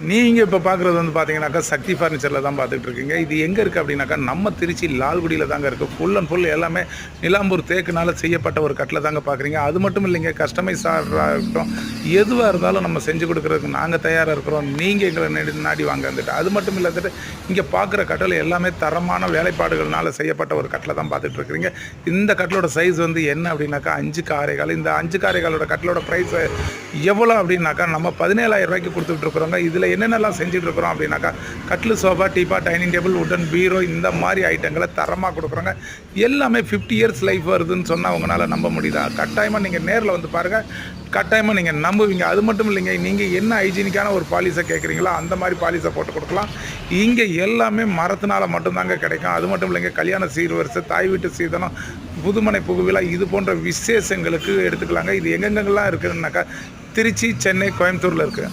நீங்கள் இப்போ பார்க்குறது வந்து பார்த்தீங்கன்னாக்கா சக்தி ஃபர்னிச்சரில் தான் பார்த்துட்டு இருக்கீங்க. இது எங்கே இருக்குது அப்படின்னாக்கா நம்ம திருச்சி லால்குடியில் தாங்க இருக்குது. ஃபுல் அண்ட் ஃபுல் எல்லாமே நிலாம்பூர் தேக்குனால் செய்யப்பட்ட ஒரு கட்டில் தாங்க பார்க்குறீங்க. அது மட்டும் இல்லைங்க, கஸ்டமைஸ் ஆர்டராக இருக்கட்டும், எதுவாக இருந்தாலும் நம்ம செஞ்சு கொடுக்குறதுக்கு நாங்கள் தயாராக இருக்கிறோம். நீங்கள் எங்களை நாடி வாங்க வந்துட்டு. அது மட்டும் இல்லாதட்டு இங்கே பார்க்குற கட்டில் எல்லாமே தரமான வேலைப்பாடுகள்னால செய்யப்பட்ட ஒரு கட்டில் தான் பார்த்துட்டு இருக்கிறீங்க. இந்த கட்டிலோட சைஸ் வந்து என்ன அப்படின்னாக்கா 5 காரைகால். இந்த 5 காரைகாலோட கட்டிலோட ப்ரைஸ் எவ்வளோ அப்படின்னாக்கா நம்ம 17,000 ரூபாய்க்கு கொடுத்துட்டு இருக்கிறோங்க. இதில் என்னென்னலாம் செஞ்சுட்டு இருக்கிறோம் அப்படின்னாக்கா கட்டில், சோஃபா, டீப்பா, டைனிங் டேபிள், உட்டன் பீரோ, இந்த மாதிரி ஐட்டங்களை தரமாக கொடுக்குறோங்க. எல்லாமே 50 இயர்ஸ் லைஃப் வருதுன்னு சொன்னால் உங்களால் நம்ப முடியுதா? கட்டாயமாக நீங்கள் நேரில் வந்து பாருங்கள், கட்டாயமாக நீங்கள் நம்புவீங்க. அது மட்டும் இல்லைங்க, நீங்கள் என்ன ஹைஜீனிக்கான ஒரு பாலிஸை கேட்குறீங்களோ அந்த மாதிரி பாலிஸை போட்டு கொடுக்கலாம். இங்கே எல்லாமே மரத்தினால மட்டும்தாங்க கிடைக்கும். அது மட்டும் இல்லைங்க, கல்யாண சீர்வரிசை, தாய் வீட்டு சீதனம், புதுமனை புகுவிழா, இது போன்ற விசேஷங்களுக்கு எடுத்துக்கலாங்க. இது எங்கெங்கெல்லாம் இருக்குதுன்னாக்கா திருச்சி, சென்னை, கோயம்புத்தூரில் இருக்குது.